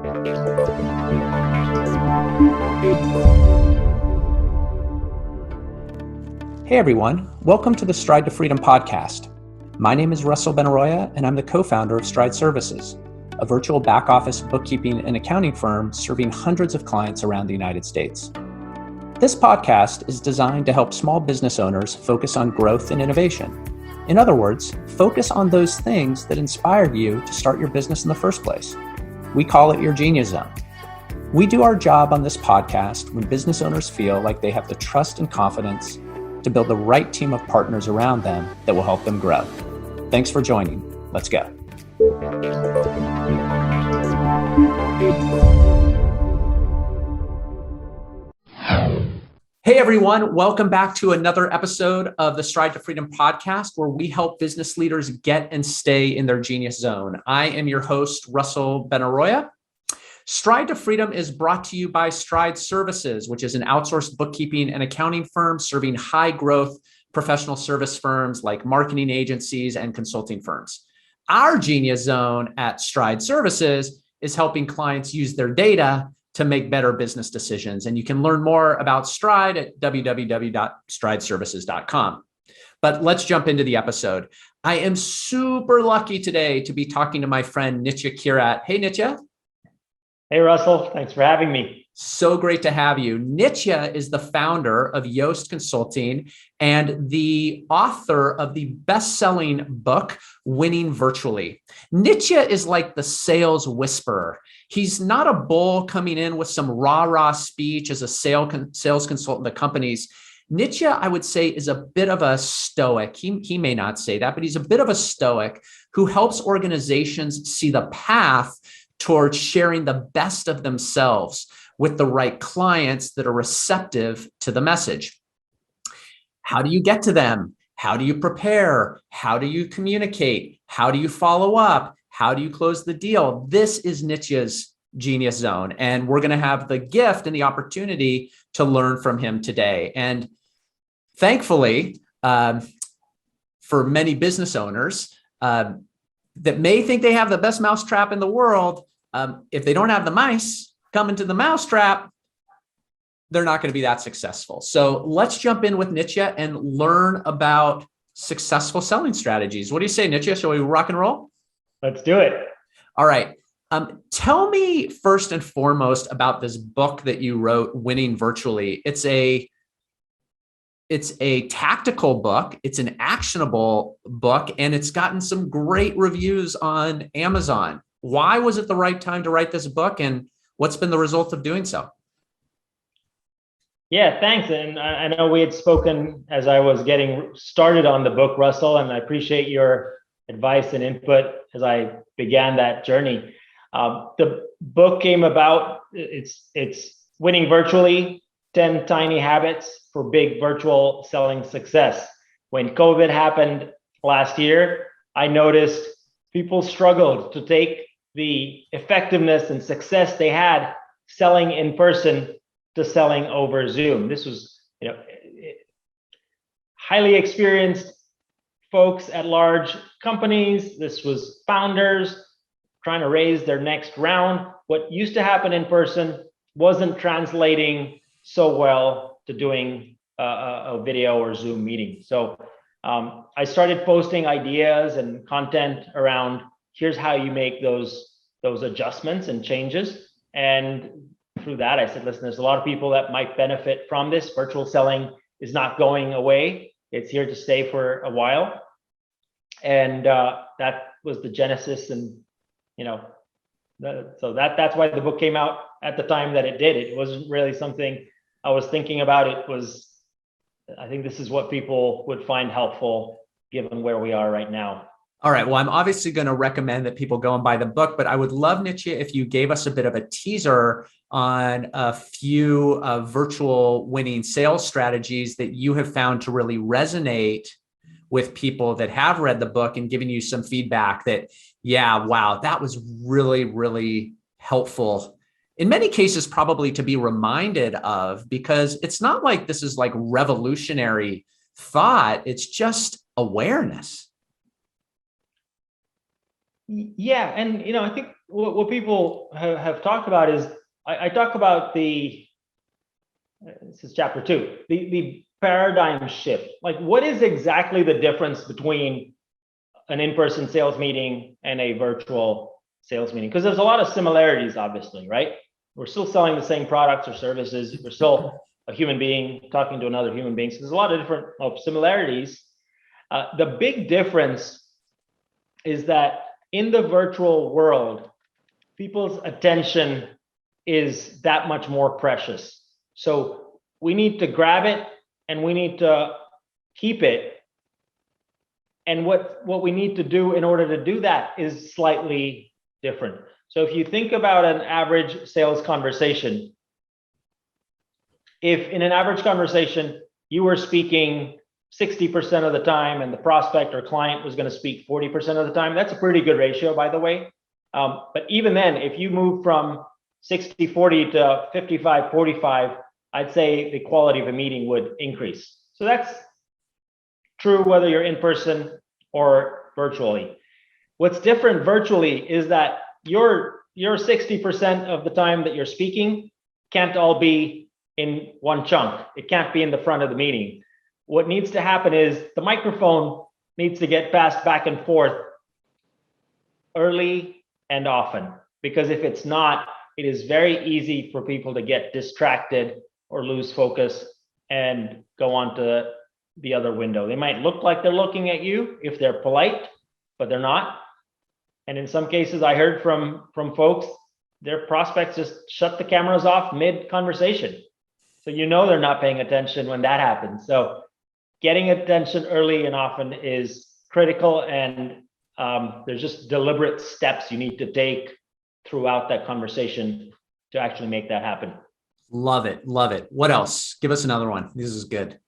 Hey everyone, welcome to the Stride to Freedom podcast. My name is Russell Benaroya, and I'm the co-founder of Stride Services, a virtual back-office bookkeeping and accounting firm serving hundreds of clients around the United States. This podcast is designed to help small business owners focus on growth and innovation. In other words, focus on those things that inspired you to start your business in the first place. We call it your Genius Zone. We do our job on this podcast when business owners feel like they have the trust and confidence to build the right team of partners around them that will help them grow. Thanks for joining. Let's go. Hey everyone, welcome back to another episode of the Stride to Freedom podcast, where we help business leaders get and stay in their genius zone. I am your host, Russell Benaroya. Stride to Freedom is brought to you by Stride Services, which is an outsourced bookkeeping and accounting firm serving high growth professional service firms like marketing agencies and consulting firms. Our genius zone at Stride Services is helping clients use their data to make better business decisions. And you can learn more about Stride at www.strideservices.com. But let's jump into the episode. I am super lucky today to be talking to my friend Nitya Kirat. Hey, Nitya. Hey, Russell. Thanks for having me. So great to have you. Nitya is the founder of Yoast Consulting and the author of the best-selling book, Winning Virtually. Nitya is like the sales whisperer. He's not a bull coming in with some rah-rah speech as a sales consultant to companies. Nitya, I would say, is a bit of a stoic. He may not say that, but he's a bit of a stoic who helps organizations see the path towards sharing the best of themselves with the right clients that are receptive to the message. How do you get to them? How do you prepare? How do you communicate? How do you follow up? How do you close the deal? This is Nitya's genius zone, and we're going to have the gift and the opportunity to learn from him today. And thankfully, for many business owners that may think they have the best mousetrap in the world, if they don't have the mice coming to the mousetrap, they're not going to be that successful. So let's jump in with Nitya and learn about successful selling strategies. What do you say, Nitya? Shall we rock and roll? Let's do it. All right. Tell me first and foremost about this book that you wrote, Winning Virtually. It's a tactical book. It's an actionable book, and it's gotten some great reviews on Amazon. Why was it the right time to write this book, and what's been the result of doing so? Yeah, thanks. And I know we had spoken as I was getting started on the book, Russell, and I appreciate your advice and input as I began that journey. The book came about, it's Winning Virtually, 10 Tiny Habits for Big Virtual Selling Success. When COVID happened last year, I noticed people struggled to take the effectiveness and success they had selling in person to selling over Zoom. This was, highly experienced folks at large companies. This was founders trying to raise their next round. What used to happen in person wasn't translating so well to doing a video or Zoom meeting. So I started posting ideas and content around here's how you make those adjustments and changes. And through that, I said, listen, there's a lot of people that might benefit from this. Virtual selling is not going away. It's here to stay for a while. And that was the genesis. And, so that's why the book came out at the time that it did. It wasn't really something I was thinking about. I think this is what people would find helpful given where we are right now. All right. Well, I'm obviously going to recommend that people go and buy the book, but I would love, Nitya, if you gave us a bit of a teaser on a few virtual winning sales strategies that you have found to really resonate with people that have read the book and giving you some feedback that, yeah, wow, that was really, really helpful. In many cases, probably to be reminded of, because it's not like this is like revolutionary thought. It's just awareness. Yeah, and I think what people have talked about is I talk about this is chapter 2, the paradigm shift. Like, what is exactly the difference between an in-person sales meeting and a virtual sales meeting? Because there's a lot of similarities, obviously, right? We're still selling the same products or services. We're still a human being talking to another human being. So there's a lot of different similarities. The big difference is that in the virtual world, people's attention is that much more precious. So we need to grab it and we need to keep it. And what we need to do in order to do that is slightly different. So if you think about an average sales conversation, if in an average conversation you were speaking 60% of the time and the prospect or client was going to speak 40% of the time, that's a pretty good ratio, by the way. But even then, if you move from 60-40 to 55-45, I'd say the quality of a meeting would increase. So that's true whether you're in person or virtually. What's different virtually is that your 60% of the time that you're speaking can't all be in one chunk. It can't be in the front of the meeting. What needs to happen is the microphone needs to get passed back and forth early and often, because if it's not, it is very easy for people to get distracted or lose focus and go on to the other window. They might look like they're looking at you if they're polite, but they're not. And in some cases, I heard from folks, their prospects just shut the cameras off mid-conversation. So they're not paying attention when that happens. So getting attention early and often is critical, and there's just deliberate steps you need to take throughout that conversation to actually make that happen. Love it. Love it. What else? Give us another one. This is good.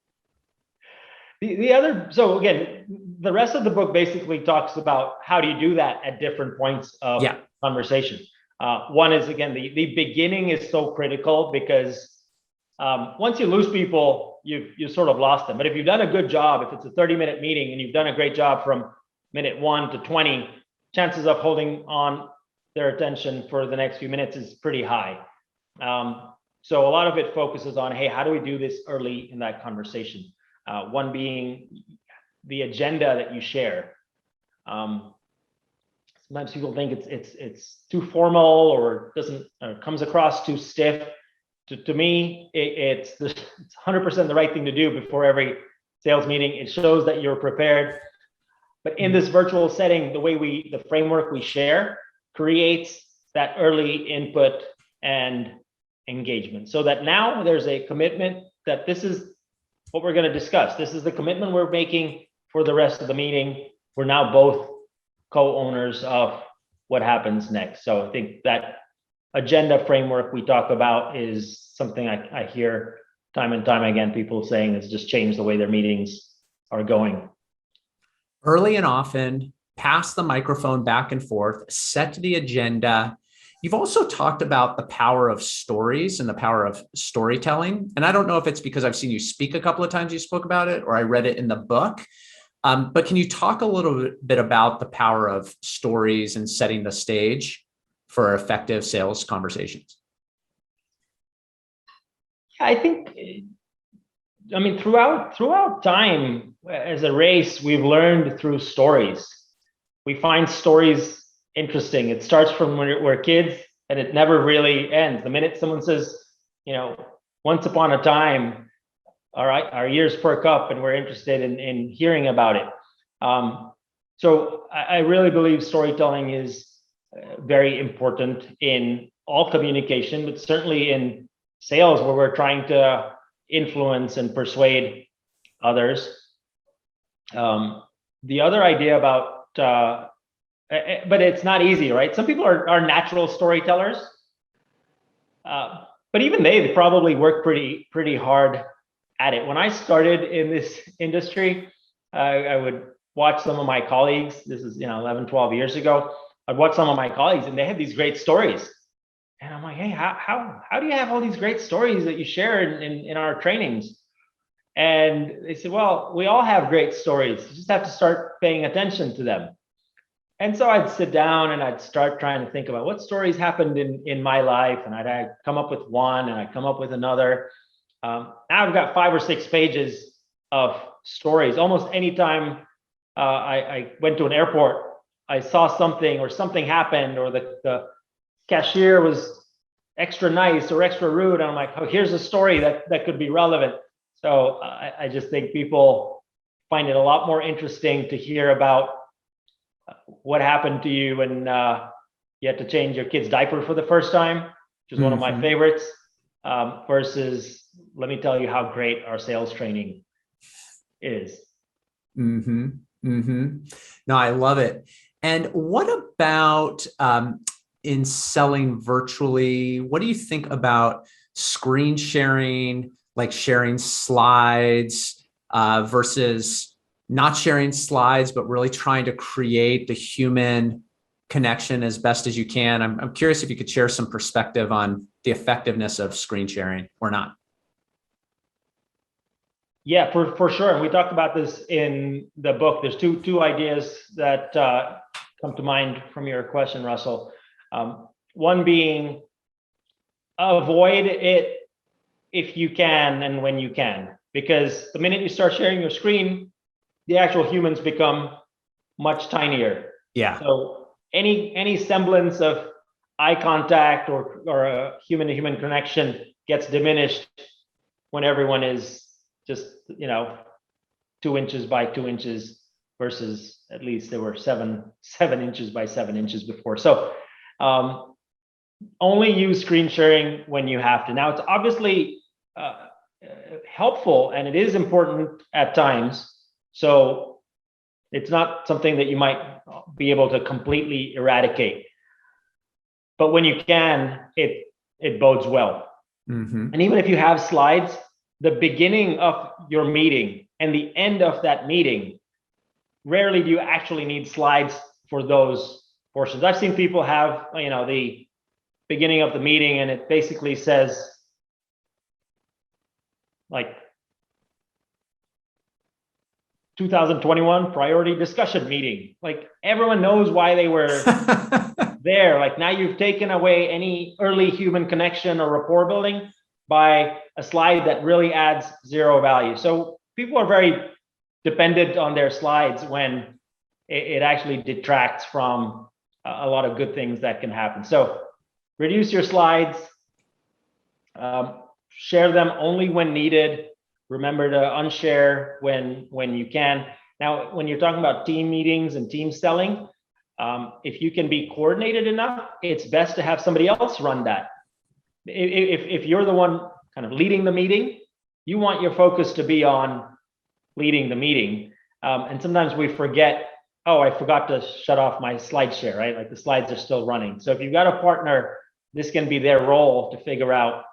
The other, so again, the rest of the book basically talks about how do you do that at different points of conversation. One is, again, the beginning is so critical, because once you lose people, you sort of lost them. But if you've done a good job, if it's a 30-minute meeting and you've done a great job from minute 1 to 20, chances of holding on their attention for the next few minutes is pretty high. So a lot of it focuses on, hey, how do we do this early in that conversation? One being the agenda that you share. Sometimes people think it's too formal or doesn't comes across too stiff. To me, it's 100% the right thing to do before every sales meeting. It shows that you're prepared. But in this virtual setting, the framework we share creates that early input and engagement, so that now there's a commitment that this is what we're going to discuss. This is the commitment we're making for the rest of the meeting. We're now both co-owners of what happens next. So I think that agenda framework we talk about is something I hear time and time again, people saying it's just changed the way their meetings are going. Early and often, pass the microphone back and forth, set the agenda. You've also talked about the power of stories and the power of storytelling. And I don't know if it's because I've seen you speak a couple of times you spoke about it, or I read it in the book. But can you talk a little bit about the power of stories and setting the stage for effective sales conversations? I think, throughout time as a race, we've learned through stories. We find stories interesting. It starts from when we're kids and it never really ends. The minute someone says, once upon a time, all right, our ears perk up and we're interested in hearing about it. So I really believe storytelling is very important in all communication, but certainly in sales, where we're trying to influence and persuade others. The other idea about, but it's not easy, right? Some people are natural storytellers, but even they probably work pretty hard at it. When I started in this industry, I would watch some of my colleagues. This is 11, 12 years ago. I'd watch some of my colleagues and they had these great stories. And I'm like, hey, how do you have all these great stories that you share in our trainings? And they said, well, we all have great stories. You just have to start paying attention to them. And so I'd sit down and I'd start trying to think about what stories happened in my life. And I'd come up with one and I'd come up with another. Now I've got 5 or 6 pages of stories. Almost anytime I went to an airport, I saw something or something happened, or the cashier was extra nice or extra rude. And I'm like, oh, here's a story that could be relevant. So I just think people find it a lot more interesting to hear about what happened to you when you had to change your kid's diaper for the first time, which is one of my favorites, versus let me tell you how great our sales training is. No, I love it. And what about in selling virtually? What do you think about screen sharing, like sharing slides versus not sharing slides, but really trying to create the human connection as best as you can? I'm curious if you could share some perspective on the effectiveness of screen sharing or not. Yeah, for sure. And we talked about this in the book. There's two ideas that come to mind from your question, Russell. One being avoid it if you can and when you can, because the minute you start sharing your screen, the actual humans become much tinier. Yeah. So any semblance of eye contact or a human-to-human connection gets diminished when everyone is just 2 inches by 2 inches versus at least there were 7 inches by 7 inches before. So only use screen sharing when you have to. Now it's obviously helpful and it is important at times. So it's not something that you might be able to completely eradicate. But when you can, it bodes well. And even if you have slides, the beginning of your meeting and the end of that meeting, rarely do you actually need slides for those portions. I've seen people have, the beginning of the meeting and it basically says like 2021 priority discussion meeting. Like everyone knows why they were there. Like now you've taken away any early human connection or rapport building by a slide that really adds zero value. So people are very dependent on their slides when it actually detracts from a lot of good things that can happen. So reduce your slides, share them only when needed. Remember to unshare when you can. Now, when you're talking about team meetings and team selling, if you can be coordinated enough, it's best to have somebody else run that. If you're the one kind of leading the meeting, you want your focus to be on leading the meeting. And sometimes we forget, oh, I forgot to shut off my slide share, right? Like the slides are still running. So if you've got a partner, this can be their role to figure out,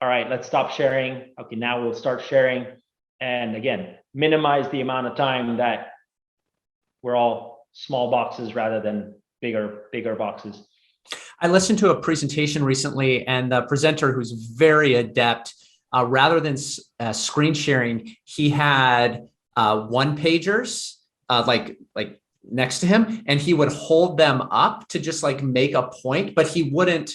all right, let's stop sharing. Okay, now we'll start sharing. And again, minimize the amount of time that we're all small boxes rather than bigger boxes. I listened to a presentation recently, and the presenter, who's very adept, rather than screen sharing, he had one pagers like next to him, and he would hold them up to just like make a point, but he wouldn't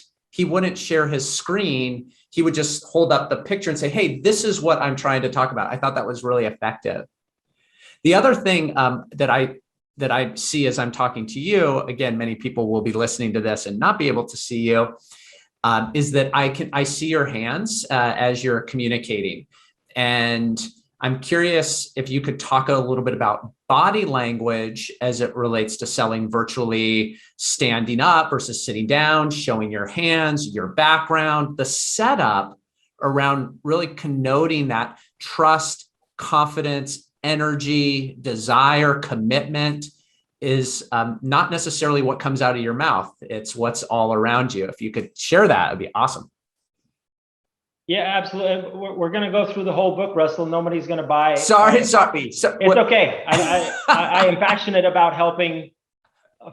share his screen. He would just hold up the picture and say, hey, this is what I'm trying to talk about. I thought that was really effective. The other thing that I see as I'm talking to you, again, many people will be listening to this and not be able to see you, is that I see your hands as you're communicating. And I'm curious if you could talk a little bit about body language as it relates to selling virtually, standing up versus sitting down, showing your hands, your background, the setup around really connoting that trust, confidence, energy, desire, commitment is not necessarily what comes out of your mouth. It's what's all around you. If you could share that, it'd be awesome. Yeah, absolutely. We're going to go through the whole book, Russell. Nobody's going to buy. Sorry. It's okay. I am passionate about helping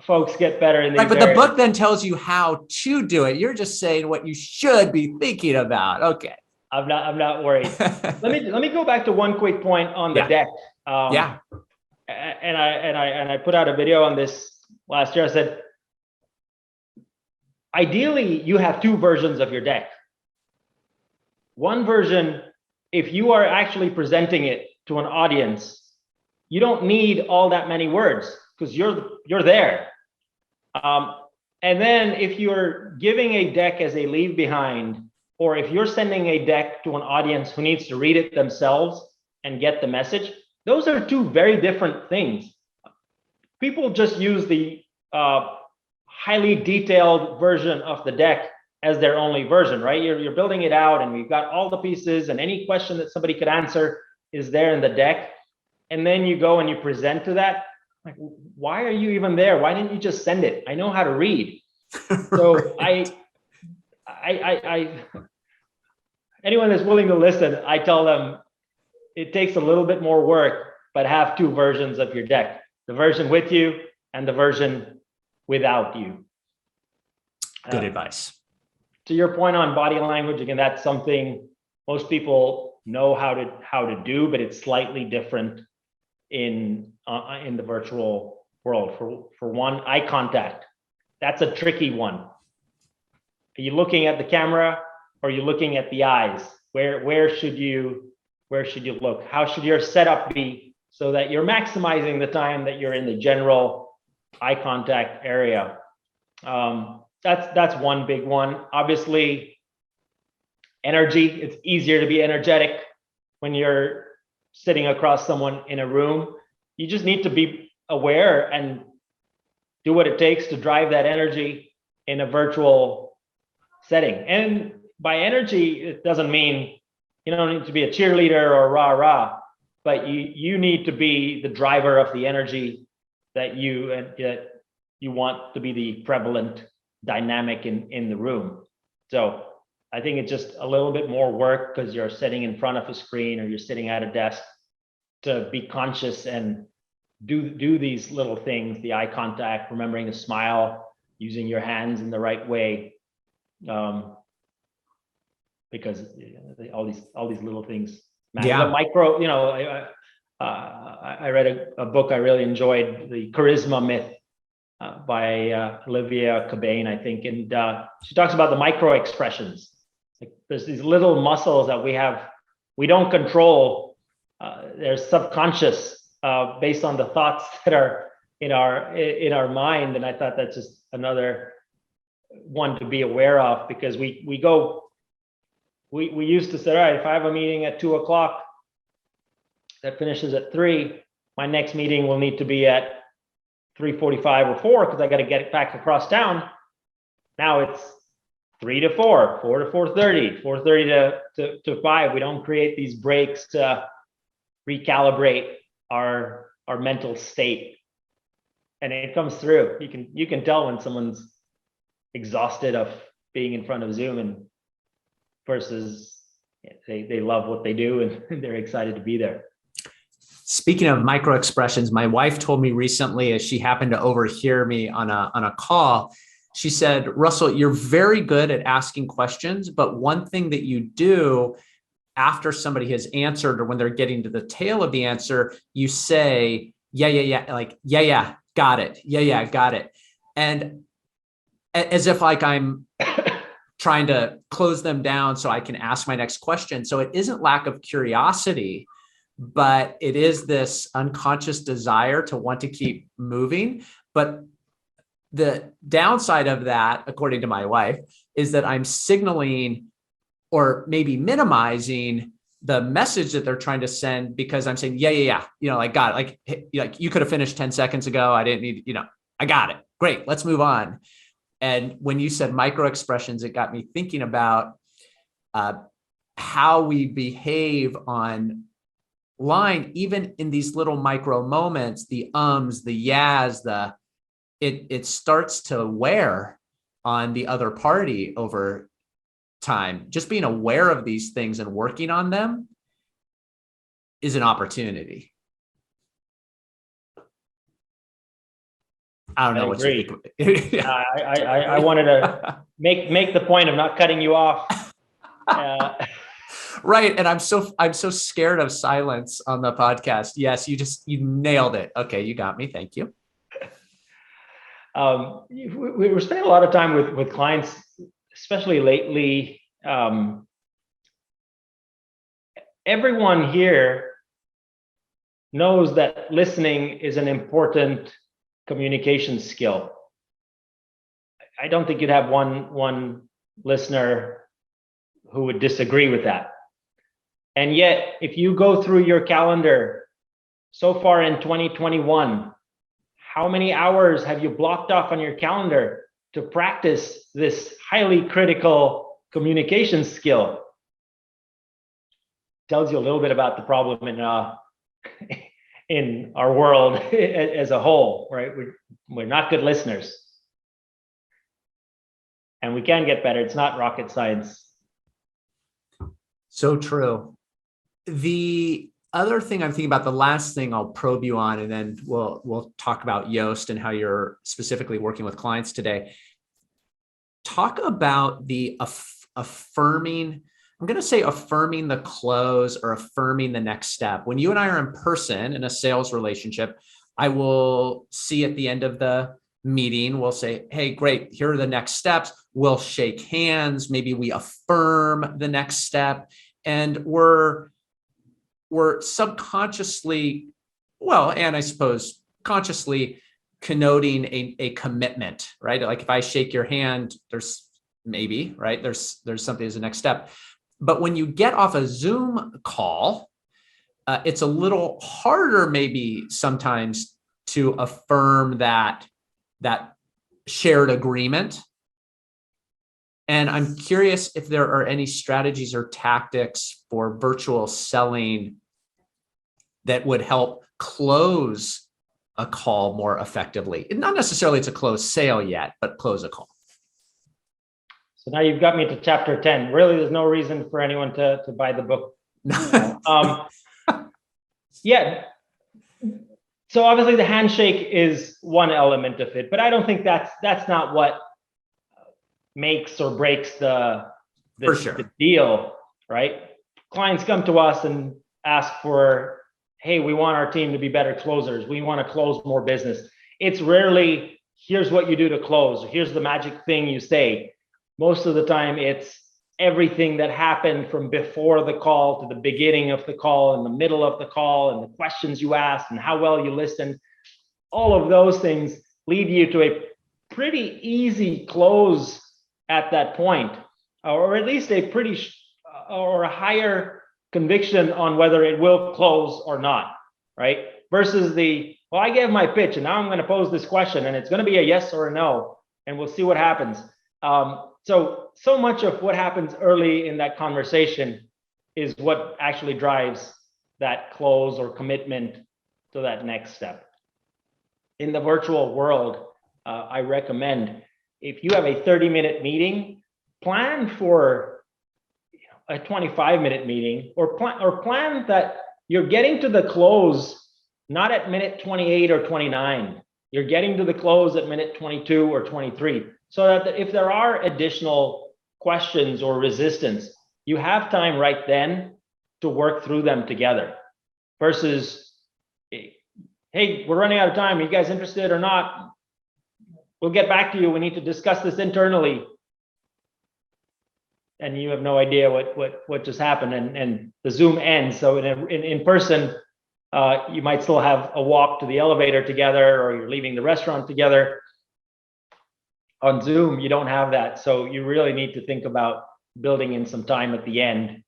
folks get better in these Right, but areas. the book then tells you how to do it. You're just saying what you should be thinking about. Okay. I'm not worried. let me go back to one quick point on the deck. And I put out a video on this last year. I said, ideally, you have two versions of your deck. One version, if you are actually presenting it to an audience, you don't need all that many words because you're there. And then if you're giving a deck as a leave behind, or if you're sending a deck to an audience who needs to read it themselves and get the message, those are two very different things. People just use the highly detailed version of the deck as their only version, right? You're building it out and we've got all the pieces, and any question that somebody could answer is there in the deck. And then you go and you present to that. Like, why are you even there? Why didn't you just send it? I know how to read. So I anyone that's willing to listen, I tell them it takes a little bit more work, but have two versions of your deck, the version with you and the version without you. Good advice. To your point on body language, again, that's something most people know how to do, but it's slightly different in the virtual world. For one, eye contact. That's a tricky one. Are you looking at the camera or are you looking at the eyes? Where should you look? How should your setup be so that you're maximizing the time that you're in the general eye contact area? That's one big one. Obviously, energy. It's easier to be energetic when you're sitting across someone in a room. You just need to be aware and do what it takes to drive that energy in a virtual setting. And by energy, it doesn't mean you don't need to be a cheerleader or rah-rah, but you need to be the driver of the energy that you want to be the prevalent dynamic in the room. So I think it's just a little bit more work because you're sitting in front of a screen or you're sitting at a desk, to be conscious and do these little things, the eye contact, remembering to smile, using your hands in the right way, because all these little things matter. Yeah. The micro, I read a book I really enjoyed, The Charisma Myth, by Olivia Cabane, I think, and she talks about the micro expressions. Like, there's these little muscles that we don't control. They're subconscious, based on the thoughts that are in our mind. And I thought that's just another one to be aware of, because we used to say, all right, if I have a meeting at 2:00 that finishes at 3, my next meeting will need to be at 3:45 or 4 because I got to get it back across town. Now it's 3 to 4, 4 to 4:30, 4:30 to 5. We don't create these breaks to recalibrate our mental state, and it comes through. You can tell when someone's exhausted of being in front of Zoom and versus they love what they do and they're excited to be there. Speaking of micro expressions, my wife told me recently, as she happened to overhear me on a call, she said, Russell, you're very good at asking questions, but one thing that you do after somebody has answered, or when they're getting to the tail of the answer, you say, yeah, like, yeah, got it. Yeah, got it. And as if like I'm trying to close them down so I can ask my next question. So it isn't lack of curiosity, but it is this unconscious desire to want to keep moving. But the downside of that, according to my wife, is that I'm signaling or maybe minimizing the message that they're trying to send, because I'm saying, yeah, like, got it. Like you could have finished 10 seconds ago. I didn't need, I got it. Great. Let's move on. And when you said micro expressions, it got me thinking about how we behave on line, even in these little micro moments, the ums, the yas, it starts to wear on the other party over time. Just being aware of these things and working on them is an opportunity. I don't know what you think. I wanted to make the point of not cutting you off. Right. And I'm so scared of silence on the podcast. Yes, you nailed it. Okay, you got me. Thank you. We're spending a lot of time with clients, especially lately. Everyone here knows that listening is an important communication skill. I don't think you'd have one listener who would disagree with that. And yet, if you go through your calendar so far in 2021, how many hours have you blocked off on your calendar to practice this highly critical communication skill? Tells you a little bit about the problem in our world as a whole, right? We're not good listeners. And we can get better. It's not rocket science. So true. The other thing I'm thinking about, the last thing I'll probe you on, and then we'll talk about Yoast and how you're specifically working with clients today. Talk about the affirming, I'm going to say affirming the close or affirming the next step. When you and I are in person in a sales relationship, I will see at the end of the meeting, we'll say, hey, great, here are the next steps. We'll shake hands. Maybe we affirm the next step. And we're subconsciously, well, and I suppose consciously connoting a commitment, right? Like if I shake your hand, there's maybe, right? There's something as a next step. But when you get off a Zoom call, it's a little harder maybe sometimes to affirm that shared agreement. And I'm curious if there are any strategies or tactics for virtual selling that would help close a call more effectively. Not necessarily it's a closed sale yet, but close a call. So now you've got me to chapter 10. Really, there's no reason for anyone to buy the book. Yeah. So obviously the handshake is one element of it, but I don't think that's not what makes or breaks the deal, right? Clients come to us and ask for, hey, we want our team to be better closers. We want to close more business. It's rarely, here's what you do to close. Here's the magic thing you say. Most of the time, it's everything that happened from before the call to the beginning of the call, in the middle of the call, and the questions you asked and how well you listened. All of those things lead you to a pretty easy close at that point, or at least a pretty or a higher conviction on whether it will close or not, right? Versus well, I gave my pitch and now I'm going to pose this question and it's going to be a yes or a no, and we'll see what happens. So much of what happens early in that conversation is what actually drives that close or commitment to that next step. In the virtual world, I recommend, if you have a 30-minute meeting, plan for a 25-minute meeting, or plan that you're getting to the close not at minute 28 or 29. You're getting to the close at minute 22 or 23, so that if there are additional questions or resistance, you have time right then to work through them together. Versus, hey, we're running out of time. Are you guys interested or not? We'll get back to you. We need to discuss this internally. And you have no idea what just happened, and the Zoom ends. So in person, you might still have a walk to the elevator together, or you're leaving the restaurant together. On Zoom, you don't have that. So you really need to think about building in some time at the end,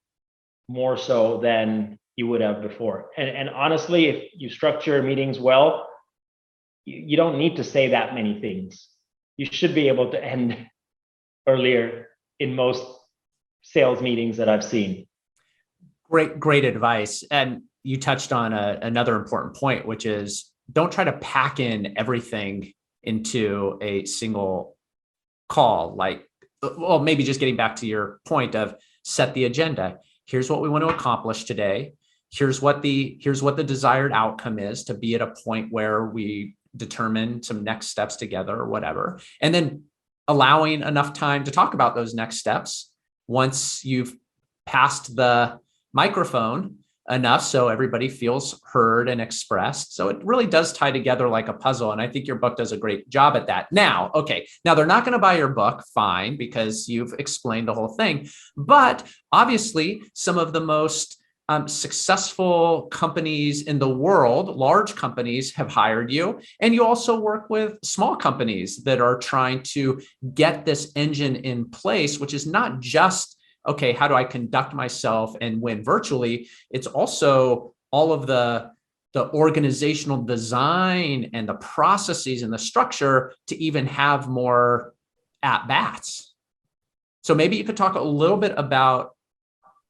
more so than you would have before. And honestly, if you structure meetings well, you don't need to say that many things. You should be able to end earlier in most sales meetings that I've seen. Great advice. And you touched on another important point, which is don't try to pack in everything into a single call. Like, well, maybe just getting back to your point of set the agenda. Here's what we want to accomplish today. Here's what the desired outcome is, to be at a point where we determine some next steps together or whatever. And then allowing enough time to talk about those next steps. Once you've passed the microphone, enough so everybody feels heard and expressed. So it really does tie together like a puzzle. And I think your book does a great job at that. Now, okay, now they're not going to buy your book, fine, because you've explained the whole thing. But obviously, some of the most successful companies in the world, large companies, have hired you. And you also work with small companies that are trying to get this engine in place, which is not just, okay, how do I conduct myself and win virtually? It's also all of the organizational design and the processes and the structure to even have more at bats. So maybe you could talk a little bit about,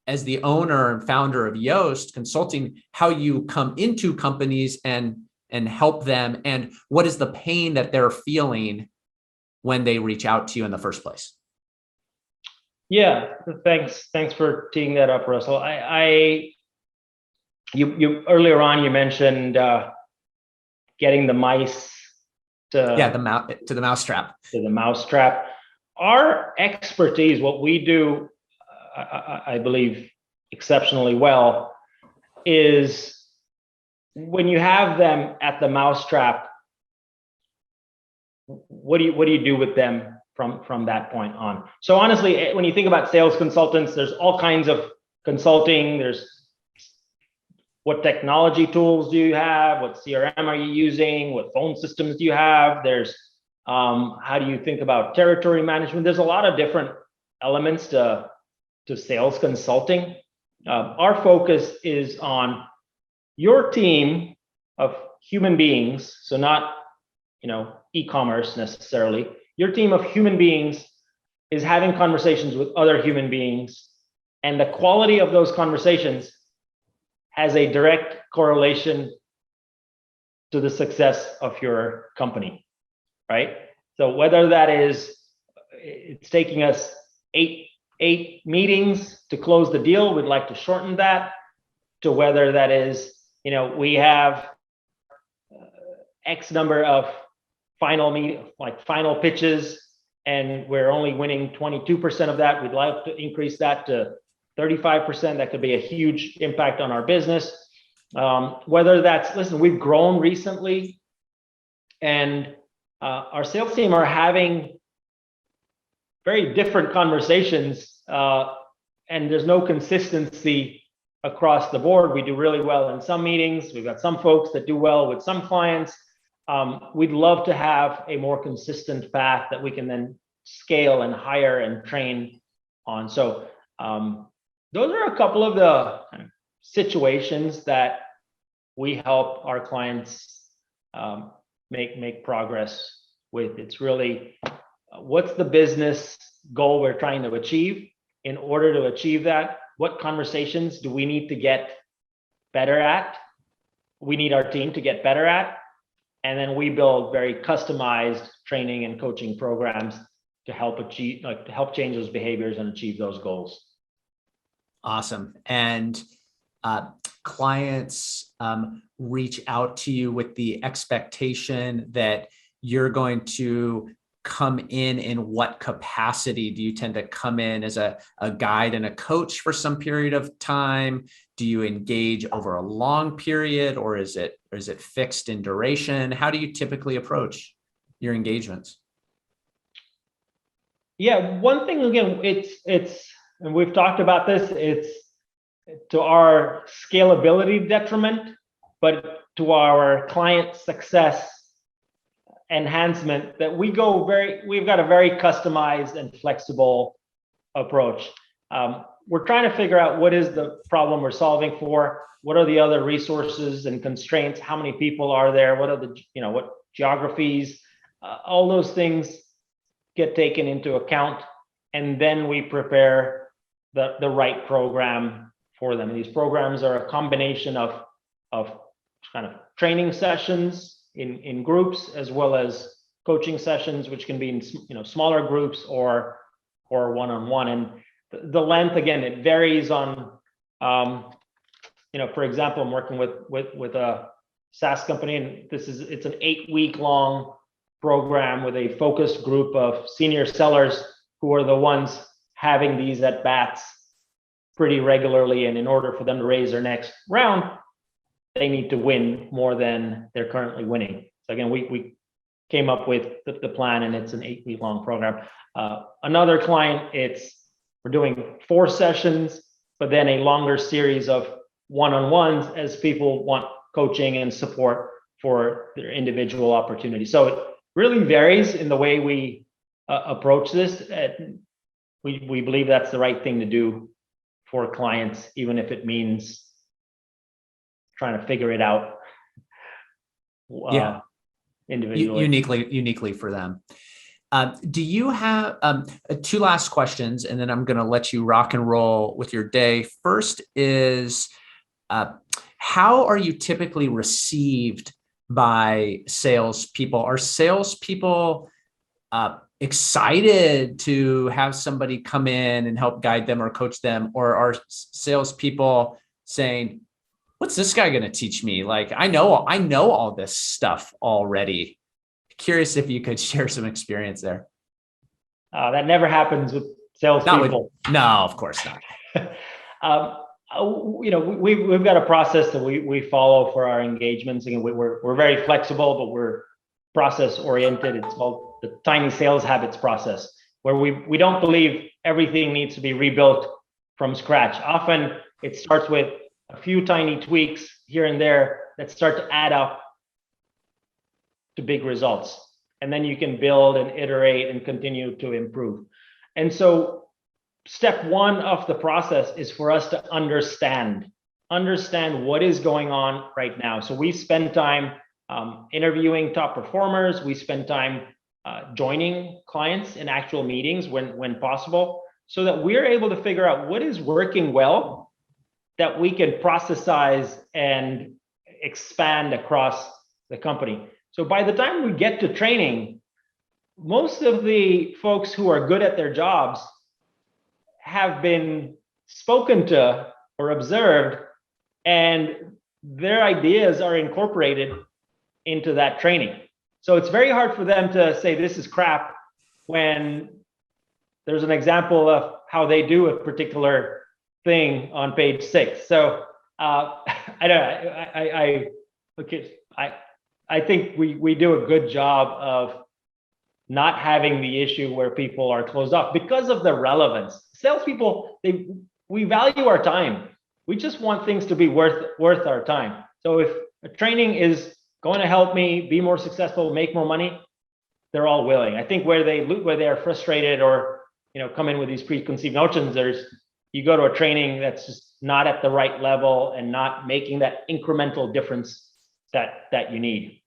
as the owner and founder of Yoast Consulting, how you come into companies and help them, and what is the pain that they're feeling when they reach out to you in the first place. Yeah, thanks for teeing that up, Russell. You earlier on you mentioned getting the mice to the mousetrap. To the mousetrap. Our expertise, what we do, I believe exceptionally well, is when you have them at the mousetrap, what do you do with them from that point on? So honestly, when you think about sales consultants, there's all kinds of consulting. There's what technology tools do you have? What CRM are you using? What phone systems do you have? There's how do you think about territory management? There's a lot of different elements to sales consulting. Our focus is on your team of human beings, so not e-commerce necessarily. Your team of human beings is having conversations with other human beings, and the quality of those conversations has a direct correlation to the success of your company, right? So whether that is, it's taking us eight meetings to close the deal, we'd like to shorten that, to whether that is, we have X number of final pitches, and we're only winning 22% of that. We'd like to increase that to 35%. That could be a huge impact on our business. Whether that's, listen, we've grown recently, and our sales team are having very different conversations, and there's no consistency across the board. We do really well in some meetings. We've got some folks that do well with some clients. We'd love to have a more consistent path that we can then scale and hire and train on. So those are a couple of the kind of situations that we help our clients make progress with. It's really, what's the business goal we're trying to achieve? In order to achieve that, what conversations do we need to get better at? We need our team to get better at. And then we build very customized training and coaching programs to help achieve, to help change those behaviors and achieve those goals. Awesome. And clients reach out to you with the expectation that you're going to come in what capacity? Do you tend to come in as a guide and a coach for some period of time? Do you engage over a long period, or is it fixed in duration? How do you typically approach your engagements? Yeah, one thing, again, it's and we've talked about this, it's to our scalability detriment, but to our client success enhancement, that we've got a very customized and flexible approach. We're trying to figure out what is the problem we're solving for, what are the other resources and constraints, how many people are there, what are the, what geographies, all those things get taken into account, and then we prepare the right program for them. And these programs are a combination of kind of training sessions in groups, as well as coaching sessions, which can be in smaller groups or one-on-one. And the length, again, it varies on for example, I'm working with a SaaS company, and it's an 8-week-long program with a focused group of senior sellers who are the ones having these at bats pretty regularly. And in order for them to raise their next round, they need to win more than they're currently winning. So again, we came up with the plan, and it's an 8-week long program. Another client, we're doing 4 sessions, but then a longer series of one-on-ones as people want coaching and support for their individual opportunities. So it really varies in the way we approach this. We believe that's the right thing to do for clients, even if it means trying to figure it out individually. Uniquely for them. Do you have 2 last questions, and then I'm going to let you rock and roll with your day. First is, how are you typically received by salespeople? Are salespeople excited to have somebody come in and help guide them or coach them, or are salespeople saying, "What's this guy going to teach me? Like, I know all this stuff already"? Curious if you could share some experience there. That never happens with salespeople. No, of course not. We've got a process that we follow for our engagements. Again, we're very flexible, but we're process oriented. It's called the Tiny Sales Habits process, where we don't believe everything needs to be rebuilt from scratch. Often it starts with a few tiny tweaks here and there that start to add up to big results. And then you can build and iterate and continue to improve. And so step 1 of the process is for us to understand what is going on right now. So we spend time interviewing top performers. We spend time joining clients in actual meetings when possible, so that we're able to figure out what is working well that we can processize and expand across the company. So by the time we get to training, most of the folks who are good at their jobs have been spoken to or observed, and their ideas are incorporated into that training. So it's very hard for them to say this is crap when there's an example of how they do a particular thing on page 6. So I think we do a good job of not having the issue where people are closed off because of the relevance. Salespeople, we value our time. We just want things to be worth our time. So if a training is going to help me be more successful, make more money, they're all willing. I think where they are frustrated or come in with these preconceived notions, you go to a training that's just not at the right level and not making that incremental difference that you need.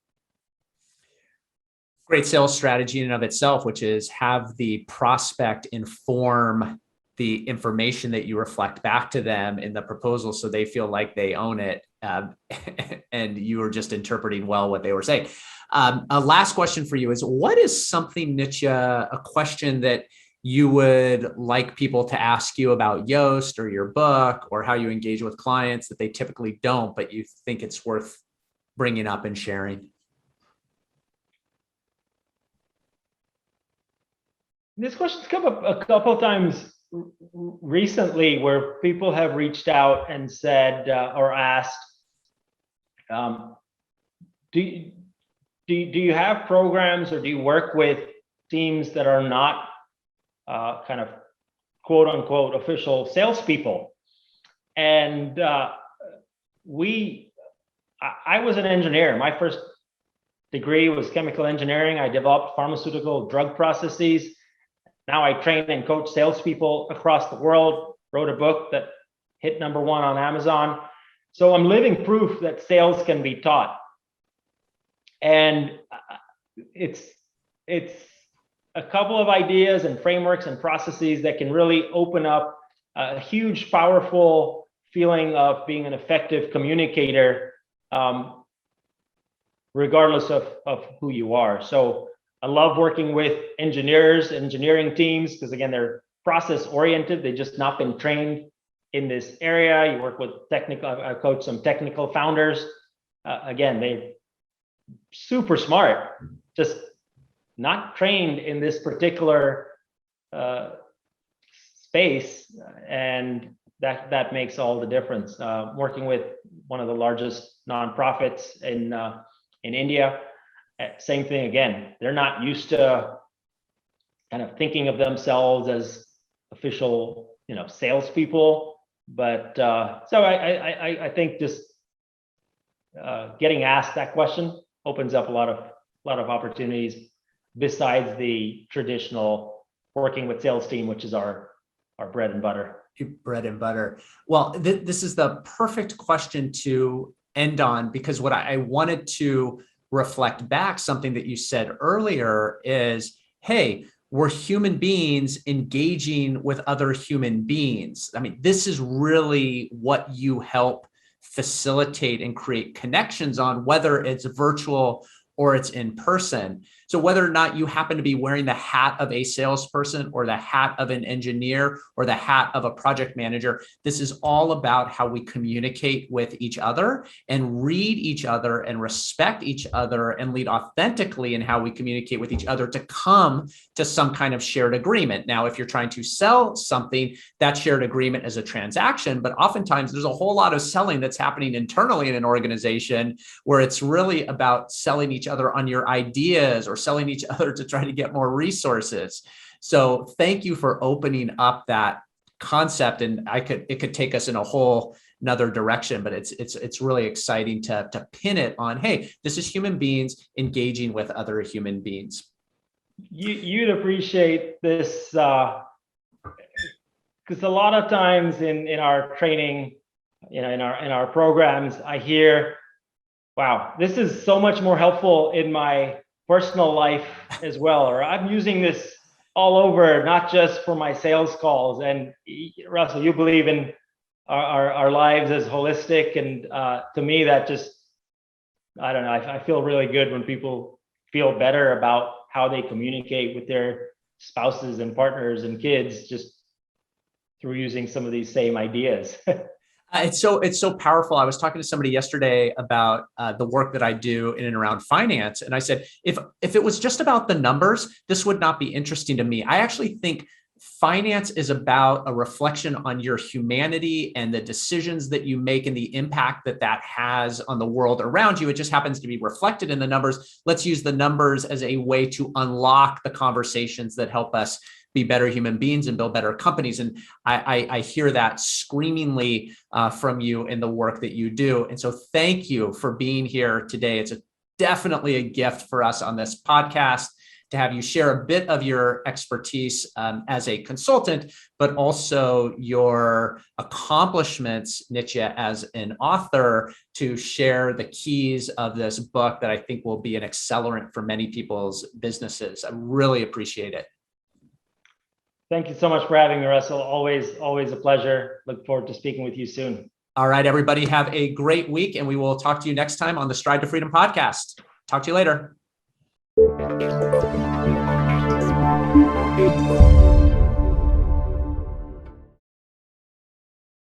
Great sales strategy in and of itself, which is have the prospect inform the information that you reflect back to them in the proposal, so they feel like they own it, and you are just interpreting well what they were saying. A last question for you is, what is something, Nitya, a question that you would like people to ask you about Yoast or your book or how you engage with clients that they typically don't, but you think it's worth bringing up and sharing? This question's come up a couple of times recently, where people have reached out and said or asked, do you have programs, or do you work with teams that are not kind of quote unquote official salespeople? And I was an engineer. My first degree was chemical engineering. I developed pharmaceutical drug processes. Now I train and coach salespeople across the world, wrote a book that hit #1 on Amazon. So I'm living proof that sales can be taught. And it's a couple of ideas and frameworks and processes that can really open up a huge, powerful feeling of being an effective communicator, regardless of who you are. So I love working with engineering teams, because again, they're process oriented. They've just not been trained in this area. You work with I coach some technical founders. Again, they're super smart, just not trained in this particular space. And that makes all the difference. Working with one of the largest nonprofits in India, same thing again. They're not used to kind of thinking of themselves as official, salespeople. But so I think just getting asked that question opens up a lot of opportunities besides the traditional working with sales team, which is our bread and butter. Bread and butter. Well, this is the perfect question to end on, because what I wanted to reflect back, something that you said earlier is, hey, we're human beings engaging with other human beings. I mean, this is really what you help facilitate and create connections on, whether it's virtual or it's in person. So whether or not you happen to be wearing the hat of a salesperson or the hat of an engineer or the hat of a project manager, this is all about how we communicate with each other and read each other and respect each other and lead authentically in how we communicate with each other to come to some kind of shared agreement. Now, if you're trying to sell something, that shared agreement is a transaction, but oftentimes there's a whole lot of selling that's happening internally in an organization where it's really about selling each other on your ideas or selling each other to try to get more resources. So thank you for opening up that concept. And it could take us in a whole another direction, but it's really exciting to pin it on, hey, this is human beings engaging with other human beings. You'd appreciate this because a lot of times in our training, in our programs, I hear, wow, this is so much more helpful in my personal life as well, or I'm using this all over, not just for my sales calls. And Russell, you believe in our lives as holistic, and to me, that just, I don't know, I feel really good when people feel better about how they communicate with their spouses and partners and kids just through using some of these same ideas. It's so powerful. I was talking to somebody yesterday about the work that I do in and around finance. And I said, if it was just about the numbers, this would not be interesting to me. I actually think finance is about a reflection on your humanity and the decisions that you make and the impact that has on the world around you. It just happens to be reflected in the numbers. Let's use the numbers as a way to unlock the conversations that help us be better human beings and build better companies. And I hear that screamingly from you in the work that you do. And so thank you for being here today. It's definitely a gift for us on this podcast to have you share a bit of your expertise as a consultant, but also your accomplishments, Nitya, as an author, to share the keys of this book that I think will be an accelerant for many people's businesses. I really appreciate it. Thank you so much for having me, Russell. Always a pleasure. Look forward to speaking with you soon. All right, everybody, have a great week, and we will talk to you next time on the Stride to Freedom podcast. Talk to you later.